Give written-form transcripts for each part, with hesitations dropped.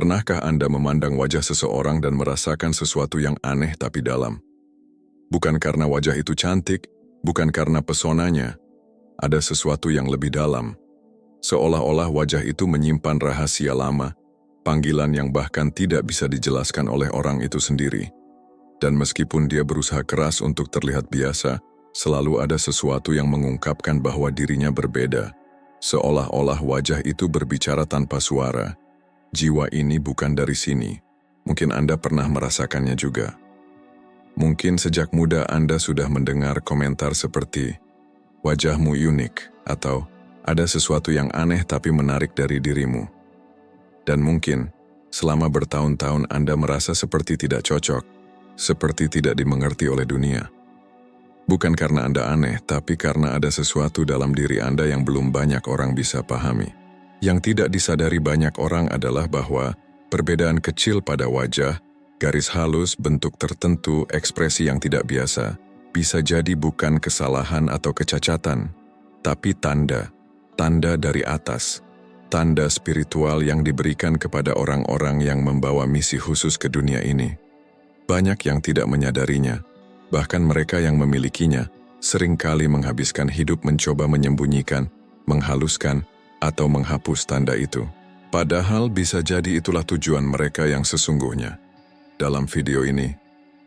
Pernahkah Anda memandang wajah seseorang dan merasakan sesuatu yang aneh tapi dalam? Bukan karena wajah itu cantik, bukan karena pesonanya, ada sesuatu yang lebih dalam. Seolah-olah wajah itu menyimpan rahasia lama, panggilan yang bahkan tidak bisa dijelaskan oleh orang itu sendiri. Dan meskipun dia berusaha keras untuk terlihat biasa, selalu ada sesuatu yang mengungkapkan bahwa dirinya berbeda. Seolah-olah wajah itu berbicara tanpa suara. Jiwa ini bukan dari sini. Mungkin Anda pernah merasakannya juga. Mungkin sejak muda Anda sudah mendengar komentar seperti, "Wajahmu unik," atau "Ada sesuatu yang aneh tapi menarik dari dirimu." Dan mungkin, selama bertahun-tahun Anda merasa seperti tidak cocok, seperti tidak dimengerti oleh dunia. Bukan karena Anda aneh, tapi karena ada sesuatu dalam diri Anda yang belum banyak orang bisa pahami. Yang tidak disadari banyak orang adalah bahwa perbedaan kecil pada wajah, garis halus, bentuk tertentu, ekspresi yang tidak biasa, bisa jadi bukan kesalahan atau kecacatan, tapi tanda dari atas, tanda spiritual yang diberikan kepada orang-orang yang membawa misi khusus ke dunia ini. Banyak yang tidak menyadarinya, bahkan mereka yang memilikinya, seringkali menghabiskan hidup mencoba menyembunyikan, menghaluskan, atau menghapus tanda itu. Padahal bisa jadi itulah tujuan mereka yang sesungguhnya. Dalam video ini,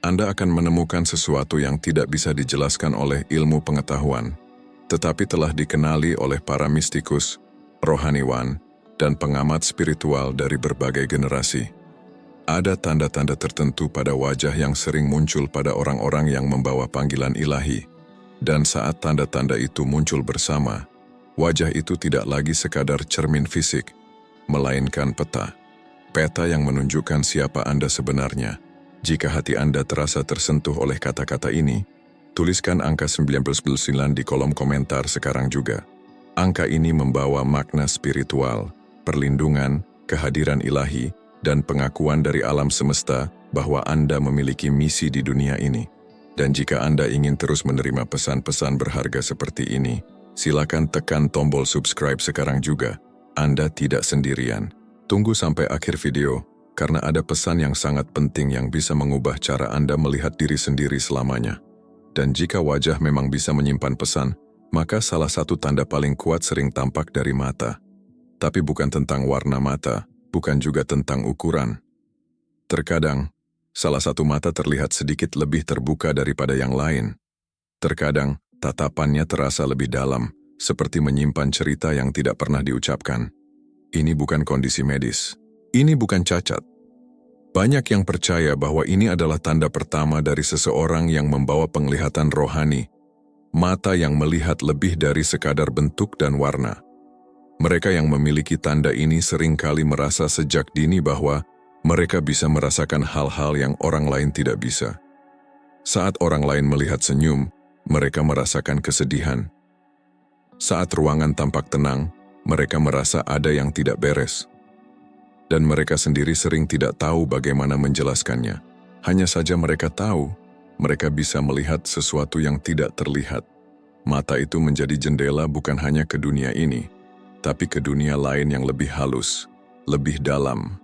Anda akan menemukan sesuatu yang tidak bisa dijelaskan oleh ilmu pengetahuan, tetapi telah dikenali oleh para mistikus, rohaniwan, dan pengamat spiritual dari berbagai generasi. Ada tanda-tanda tertentu pada wajah yang sering muncul pada orang-orang yang membawa panggilan ilahi, dan saat tanda-tanda itu muncul bersama, wajah itu tidak lagi sekadar cermin fisik, melainkan peta yang menunjukkan siapa Anda sebenarnya. Jika hati Anda terasa tersentuh oleh kata-kata ini, tuliskan angka 99 di kolom komentar sekarang juga. Angka ini membawa makna spiritual, perlindungan, kehadiran ilahi, dan pengakuan dari alam semesta bahwa Anda memiliki misi di dunia ini. Dan jika Anda ingin terus menerima pesan-pesan berharga seperti ini, silakan tekan tombol subscribe sekarang juga. Anda tidak sendirian. Tunggu sampai akhir video, karena ada pesan yang sangat penting yang bisa mengubah cara Anda melihat diri sendiri selamanya. Dan jika wajah memang bisa menyimpan pesan, maka salah satu tanda paling kuat sering tampak dari mata. Tapi bukan tentang warna mata, bukan juga tentang ukuran. Terkadang, salah satu mata terlihat sedikit lebih terbuka daripada yang lain. Terkadang, tatapannya terasa lebih dalam, seperti menyimpan cerita yang tidak pernah diucapkan. Ini bukan kondisi medis. Ini bukan cacat. Banyak yang percaya bahwa ini adalah tanda pertama dari seseorang yang membawa penglihatan rohani, mata yang melihat lebih dari sekadar bentuk dan warna. Mereka yang memiliki tanda ini seringkali merasa sejak dini bahwa mereka bisa merasakan hal-hal yang orang lain tidak bisa. Saat orang lain melihat senyum, mereka merasakan kesedihan. Saat ruangan tampak tenang, mereka merasa ada yang tidak beres. Dan mereka sendiri sering tidak tahu bagaimana menjelaskannya. Hanya saja mereka tahu, mereka bisa melihat sesuatu yang tidak terlihat. Mata itu menjadi jendela bukan hanya ke dunia ini, tapi ke dunia lain yang lebih halus, lebih dalam.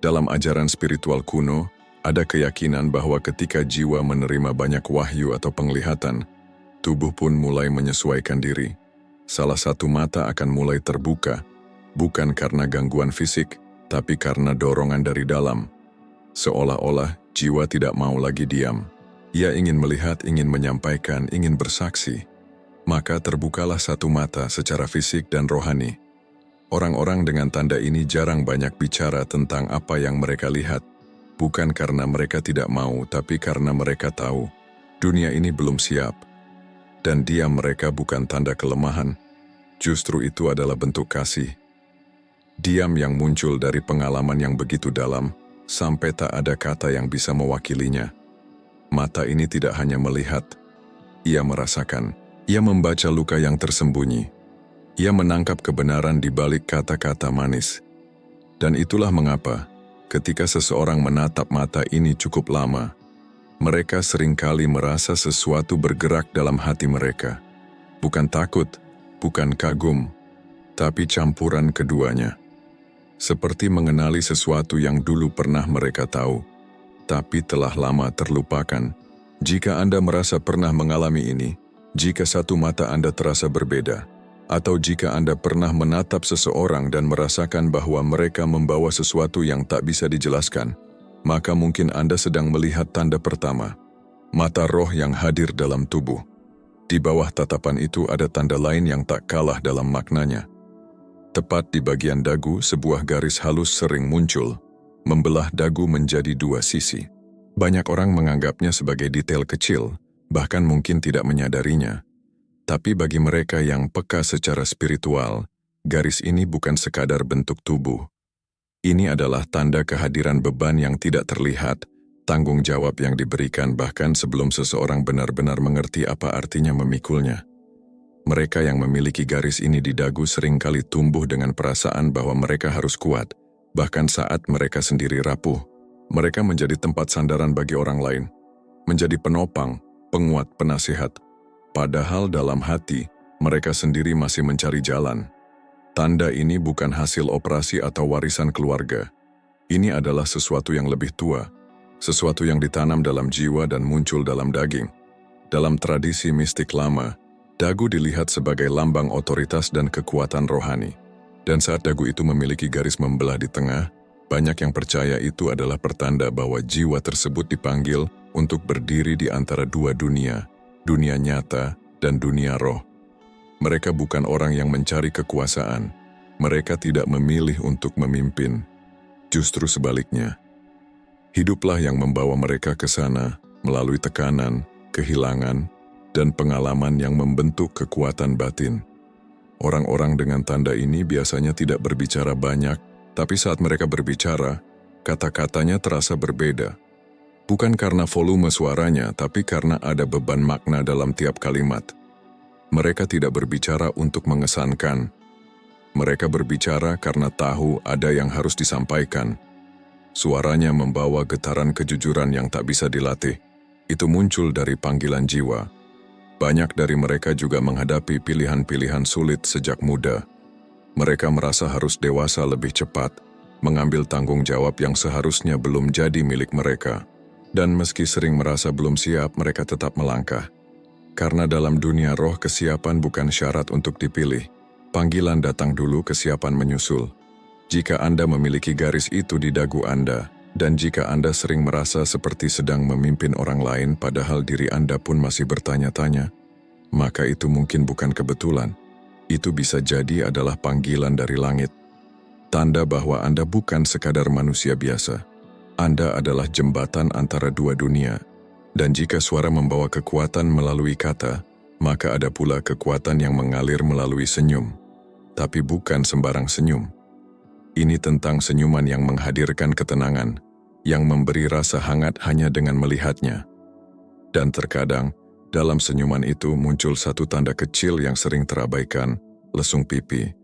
Dalam ajaran spiritual kuno, ada keyakinan bahwa ketika jiwa menerima banyak wahyu atau penglihatan, tubuh pun mulai menyesuaikan diri. Salah satu mata akan mulai terbuka, bukan karena gangguan fisik, tapi karena dorongan dari dalam. Seolah-olah jiwa tidak mau lagi diam. Ia ingin melihat, ingin menyampaikan, ingin bersaksi. Maka terbukalah satu mata secara fisik dan rohani. Orang-orang dengan tanda ini jarang banyak bicara tentang apa yang mereka lihat. Bukan karena mereka tidak mau, tapi karena mereka tahu dunia ini belum siap. Dan diam mereka bukan tanda kelemahan, justru itu adalah bentuk kasih. Diam yang muncul dari pengalaman yang begitu dalam, sampai tak ada kata yang bisa mewakilinya. Mata ini tidak hanya melihat, ia merasakan, ia membaca luka yang tersembunyi. Ia menangkap kebenaran di balik kata-kata manis. Dan itulah mengapa, ketika seseorang menatap mata ini cukup lama, mereka seringkali merasa sesuatu bergerak dalam hati mereka. Bukan takut, bukan kagum, tapi campuran keduanya. seperti mengenali sesuatu yang dulu pernah mereka tahu, tapi telah lama terlupakan. Jika Anda merasa pernah mengalami ini, jika satu mata Anda terasa berbeda, atau jika Anda pernah menatap seseorang dan merasakan bahwa mereka membawa sesuatu yang tak bisa dijelaskan, maka mungkin Anda sedang melihat tanda pertama, mata roh yang hadir dalam tubuh. Di bawah tatapan itu ada tanda lain yang tak kalah dalam maknanya. Tepat di bagian dagu, sebuah garis halus sering muncul, membelah dagu menjadi dua sisi. Banyak orang menganggapnya sebagai detail kecil, bahkan mungkin tidak menyadarinya. Tapi bagi mereka yang peka secara spiritual, garis ini bukan sekadar bentuk tubuh. Ini adalah tanda kehadiran beban yang tidak terlihat, tanggung jawab yang diberikan bahkan sebelum seseorang benar-benar mengerti apa artinya memikulnya. Mereka yang memiliki garis ini di dagu seringkali tumbuh dengan perasaan bahwa mereka harus kuat, bahkan saat mereka sendiri rapuh. Mereka menjadi tempat sandaran bagi orang lain, menjadi penopang, penguat, penasihat. Padahal dalam hati, mereka sendiri masih mencari jalan. Tanda ini bukan hasil operasi atau warisan keluarga. Ini adalah sesuatu yang lebih tua, sesuatu yang ditanam dalam jiwa dan muncul dalam daging. Dalam tradisi mistik lama, dagu dilihat sebagai lambang otoritas dan kekuatan rohani. Dan saat dagu itu memiliki garis membelah di tengah, banyak yang percaya itu adalah pertanda bahwa jiwa tersebut dipanggil untuk berdiri di antara dua dunia, dunia nyata dan dunia roh. Mereka bukan orang yang mencari kekuasaan. Mereka tidak memilih untuk memimpin. Justru sebaliknya. Hiduplah yang membawa mereka ke sana melalui tekanan, kehilangan, dan pengalaman yang membentuk kekuatan batin. Orang-orang dengan tanda ini biasanya tidak berbicara banyak, tapi saat mereka berbicara, kata-katanya terasa berbeda. Bukan karena volume suaranya, tapi karena ada beban makna dalam tiap kalimat. Mereka tidak berbicara untuk mengesankan. Mereka berbicara karena tahu ada yang harus disampaikan. Suaranya membawa getaran kejujuran yang tak bisa dilatih. Itu muncul dari panggilan jiwa. Banyak dari mereka juga menghadapi pilihan-pilihan sulit sejak muda. Mereka merasa harus dewasa lebih cepat, mengambil tanggung jawab yang seharusnya belum jadi milik mereka. Dan meski sering merasa belum siap, mereka tetap melangkah. Karena dalam dunia roh, kesiapan bukan syarat untuk dipilih. Panggilan datang dulu, kesiapan menyusul. Jika Anda memiliki garis itu di dagu Anda, dan jika Anda sering merasa seperti sedang memimpin orang lain padahal diri Anda pun masih bertanya-tanya, maka itu mungkin bukan kebetulan. Itu bisa jadi adalah panggilan dari langit. Tanda bahwa Anda bukan sekadar manusia biasa. Anda adalah jembatan antara dua dunia. Dan jika suara membawa kekuatan melalui kata, maka ada pula kekuatan yang mengalir melalui senyum. Tapi bukan sembarang senyum. Ini tentang senyuman yang menghadirkan ketenangan, yang memberi rasa hangat hanya dengan melihatnya. Dan terkadang, dalam senyuman itu muncul satu tanda kecil yang sering terabaikan, lesung pipi.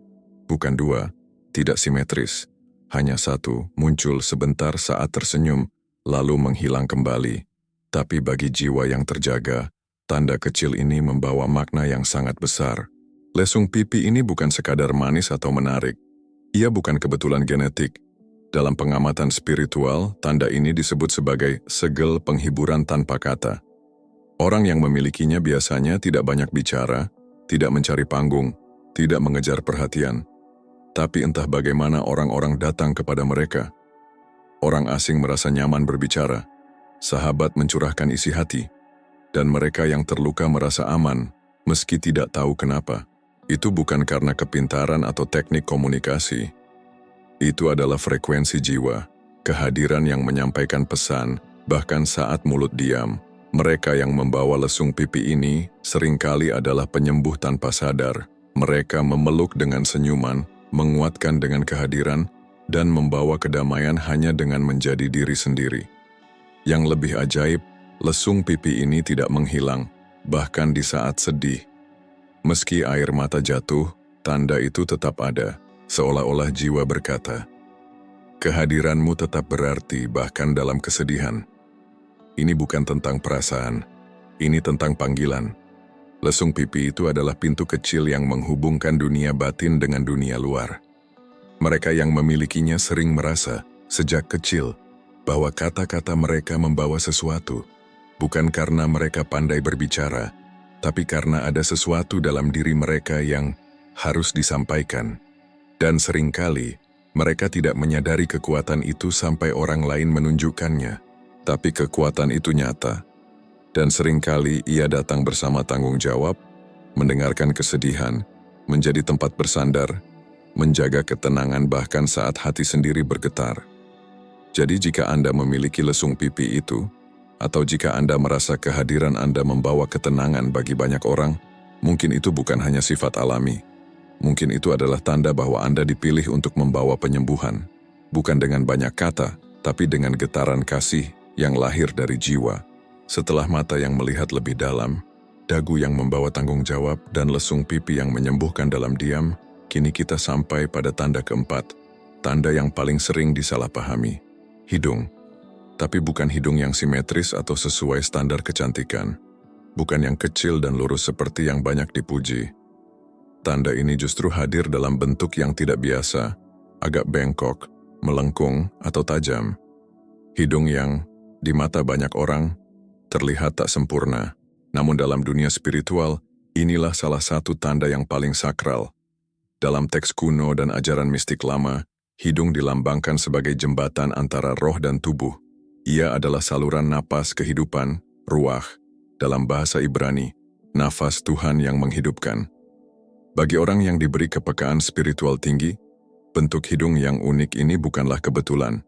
Bukan dua, tidak simetris. Hanya satu, muncul sebentar saat tersenyum, lalu menghilang kembali. Tapi bagi jiwa yang terjaga, tanda kecil ini membawa makna yang sangat besar. Lesung pipi ini bukan sekadar manis atau menarik. Ia bukan kebetulan genetik. Dalam pengamatan spiritual, tanda ini disebut sebagai segel penghiburan tanpa kata. Orang yang memilikinya biasanya tidak banyak bicara, tidak mencari panggung, tidak mengejar perhatian. Tapi entah bagaimana orang-orang datang kepada mereka. Orang asing merasa nyaman berbicara, sahabat mencurahkan isi hati, dan mereka yang terluka merasa aman, meski tidak tahu kenapa. Itu bukan karena kepintaran atau teknik komunikasi. Itu adalah frekuensi jiwa, kehadiran yang menyampaikan pesan, bahkan saat mulut diam. Mereka yang membawa lesung pipi ini seringkali adalah penyembuh tanpa sadar. Mereka memeluk dengan senyuman, menguatkan dengan kehadiran, dan membawa kedamaian hanya dengan menjadi diri sendiri. Yang lebih ajaib, lesung pipi ini tidak menghilang, bahkan di saat sedih. Meski air mata jatuh, tanda itu tetap ada, seolah-olah jiwa berkata, "Kehadiranmu tetap berarti bahkan dalam kesedihan." Ini bukan tentang perasaan, ini tentang panggilan. Lesung pipi itu adalah pintu kecil yang menghubungkan dunia batin dengan dunia luar. Mereka yang memilikinya sering merasa, sejak kecil, bahwa kata-kata mereka membawa sesuatu, bukan karena mereka pandai berbicara, tapi karena ada sesuatu dalam diri mereka yang harus disampaikan. Dan seringkali, mereka tidak menyadari kekuatan itu sampai orang lain menunjukkannya. Tapi kekuatan itu nyata. Dan seringkali ia datang bersama tanggung jawab, mendengarkan kesedihan, menjadi tempat bersandar, menjaga ketenangan bahkan saat hati sendiri bergetar. Jadi jika Anda memiliki lesung pipi itu, atau jika Anda merasa kehadiran Anda membawa ketenangan bagi banyak orang, mungkin itu bukan hanya sifat alami. Mungkin itu adalah tanda bahwa Anda dipilih untuk membawa penyembuhan, bukan dengan banyak kata, tapi dengan getaran kasih yang lahir dari jiwa. Setelah mata yang melihat lebih dalam, dagu yang membawa tanggung jawab, dan lesung pipi yang menyembuhkan dalam diam, kini kita sampai pada tanda keempat, tanda yang paling sering disalahpahami, hidung. Tapi bukan hidung yang simetris atau sesuai standar kecantikan, bukan yang kecil dan lurus seperti yang banyak dipuji. Tanda ini justru hadir dalam bentuk yang tidak biasa, agak bengkok, melengkung, atau tajam. Hidung yang, di mata banyak orang, terlihat tak sempurna. Namun dalam dunia spiritual, inilah salah satu tanda yang paling sakral. Dalam teks kuno dan ajaran mistik lama, hidung dilambangkan sebagai jembatan antara roh dan tubuh. Ia adalah saluran napas kehidupan, ruah, dalam bahasa Ibrani, nafas Tuhan yang menghidupkan. Bagi orang yang diberi kepekaan spiritual tinggi, bentuk hidung yang unik ini bukanlah kebetulan.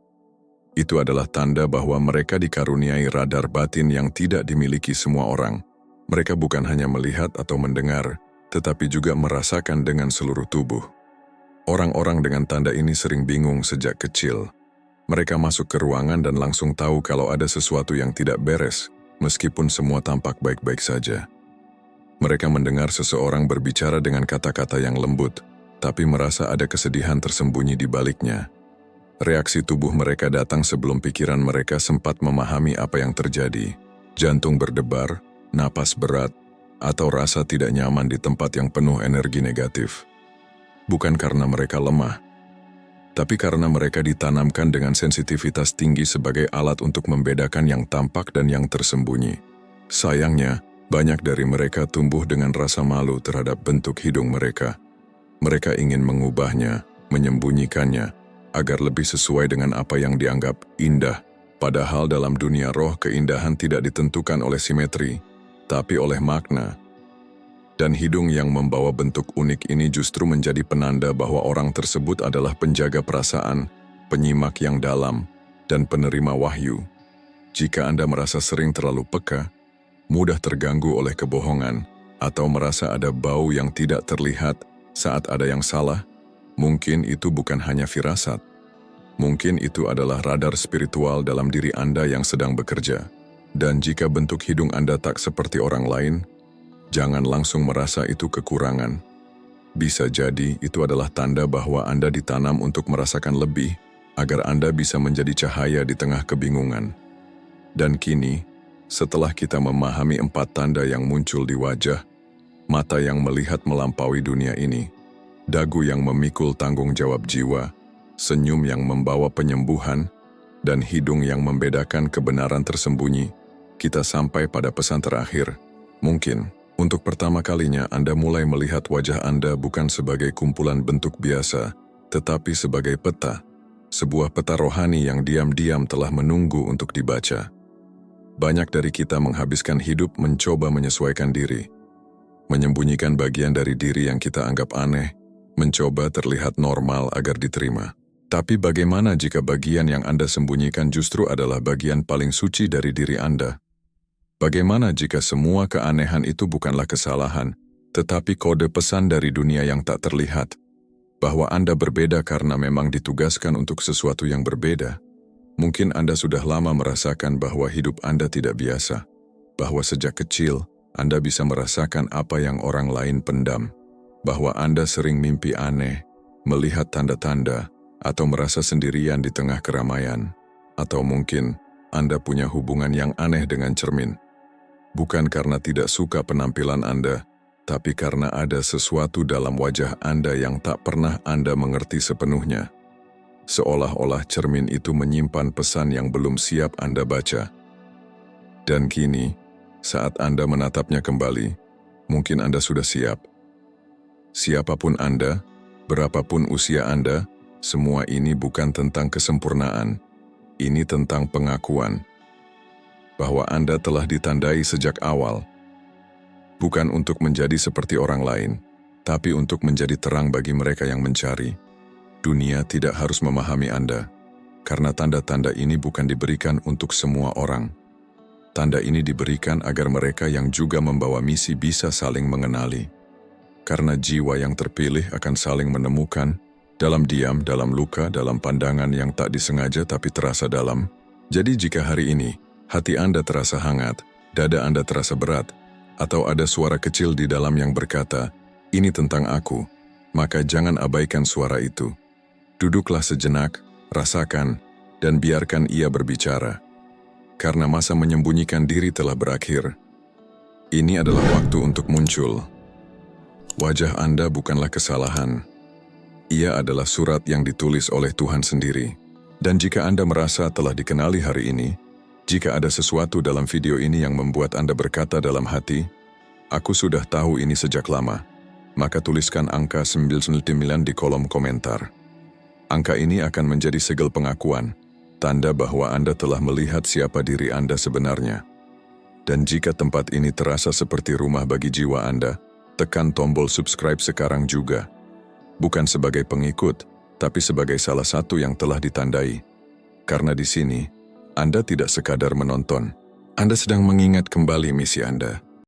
Itu adalah tanda bahwa mereka dikaruniai radar batin yang tidak dimiliki semua orang. Mereka bukan hanya melihat atau mendengar, tetapi juga merasakan dengan seluruh tubuh. Orang-orang dengan tanda ini sering bingung sejak kecil. Mereka masuk ke ruangan dan langsung tahu kalau ada sesuatu yang tidak beres, meskipun semua tampak baik-baik saja. Mereka mendengar seseorang berbicara dengan kata-kata yang lembut, tapi merasa ada kesedihan tersembunyi di baliknya. Reaksi tubuh mereka datang sebelum pikiran mereka sempat memahami apa yang terjadi. Jantung berdebar, napas berat, atau rasa tidak nyaman di tempat yang penuh energi negatif. Bukan karena mereka lemah, tapi karena mereka ditanamkan dengan sensitivitas tinggi sebagai alat untuk membedakan yang tampak dan yang tersembunyi. Sayangnya, banyak dari mereka tumbuh dengan rasa malu terhadap bentuk hidung mereka. Mereka ingin mengubahnya, menyembunyikannya, agar lebih sesuai dengan apa yang dianggap indah. Padahal dalam dunia roh keindahan tidak ditentukan oleh simetri, tapi oleh makna. Dan hidung yang membawa bentuk unik ini justru menjadi penanda bahwa orang tersebut adalah penjaga perasaan, penyimak yang dalam, dan penerima wahyu. Jika Anda merasa sering terlalu peka, mudah terganggu oleh kebohongan, atau merasa ada bau yang tidak terlihat saat ada yang salah, mungkin itu bukan hanya firasat. Mungkin itu adalah radar spiritual dalam diri Anda yang sedang bekerja. Dan jika bentuk hidung Anda tak seperti orang lain, jangan langsung merasa itu kekurangan. Bisa jadi itu adalah tanda bahwa Anda ditanam untuk merasakan lebih, agar Anda bisa menjadi cahaya di tengah kebingungan. Dan kini, setelah kita memahami 4 tanda yang muncul di wajah, mata yang melihat melampaui dunia ini, dagu yang memikul tanggung jawab jiwa, senyum yang membawa penyembuhan, dan hidung yang membedakan kebenaran tersembunyi, kita sampai pada pesan terakhir. Mungkin, untuk pertama kalinya Anda mulai melihat wajah Anda bukan sebagai kumpulan bentuk biasa, tetapi sebagai peta, sebuah peta rohani yang diam-diam telah menunggu untuk dibaca. Banyak dari kita menghabiskan hidup mencoba menyesuaikan diri, menyembunyikan bagian dari diri yang kita anggap aneh, mencoba terlihat normal agar diterima. Tapi bagaimana jika bagian yang Anda sembunyikan justru adalah bagian paling suci dari diri Anda? Bagaimana jika semua keanehan itu bukanlah kesalahan, tetapi kode pesan dari dunia yang tak terlihat, bahwa Anda berbeda karena memang ditugaskan untuk sesuatu yang berbeda? Mungkin Anda sudah lama merasakan bahwa hidup Anda tidak biasa, bahwa sejak kecil Anda bisa merasakan apa yang orang lain pendam, bahwa Anda sering mimpi aneh, melihat tanda-tanda, atau merasa sendirian di tengah keramaian, atau mungkin Anda punya hubungan yang aneh dengan cermin. Bukan karena tidak suka penampilan Anda, tapi karena ada sesuatu dalam wajah Anda yang tak pernah Anda mengerti sepenuhnya. Seolah-olah cermin itu menyimpan pesan yang belum siap Anda baca. Dan kini, saat Anda menatapnya kembali, mungkin Anda sudah siap. Siapapun Anda, berapapun usia Anda, semua ini bukan tentang kesempurnaan. Ini tentang pengakuan bahwa Anda telah ditandai sejak awal. Bukan untuk menjadi seperti orang lain, tapi untuk menjadi terang bagi mereka yang mencari. Dunia tidak harus memahami Anda, karena tanda-tanda ini bukan diberikan untuk semua orang. Tanda ini diberikan agar mereka yang juga membawa misi bisa saling mengenali. Karena jiwa yang terpilih akan saling menemukan, dalam diam, dalam luka, dalam pandangan yang tak disengaja tapi terasa dalam. Jadi jika hari ini, hati Anda terasa hangat, dada Anda terasa berat, atau ada suara kecil di dalam yang berkata, "Ini tentang aku," maka jangan abaikan suara itu. Duduklah sejenak, rasakan, dan biarkan ia berbicara. Karena masa menyembunyikan diri telah berakhir. Ini adalah waktu untuk muncul. Wajah Anda bukanlah kesalahan. Ia adalah surat yang ditulis oleh Tuhan sendiri. Dan jika Anda merasa telah dikenali hari ini, jika ada sesuatu dalam video ini yang membuat Anda berkata dalam hati, "Aku sudah tahu ini sejak lama," maka tuliskan angka 99 di kolom komentar. Angka ini akan menjadi segel pengakuan, tanda bahwa Anda telah melihat siapa diri Anda sebenarnya. Dan jika tempat ini terasa seperti rumah bagi jiwa Anda, tekan tombol subscribe sekarang juga. Bukan sebagai pengikut, tapi sebagai salah satu yang telah ditandai. Karena di sini, Anda tidak sekadar menonton. Anda sedang mengingat kembali misi Anda.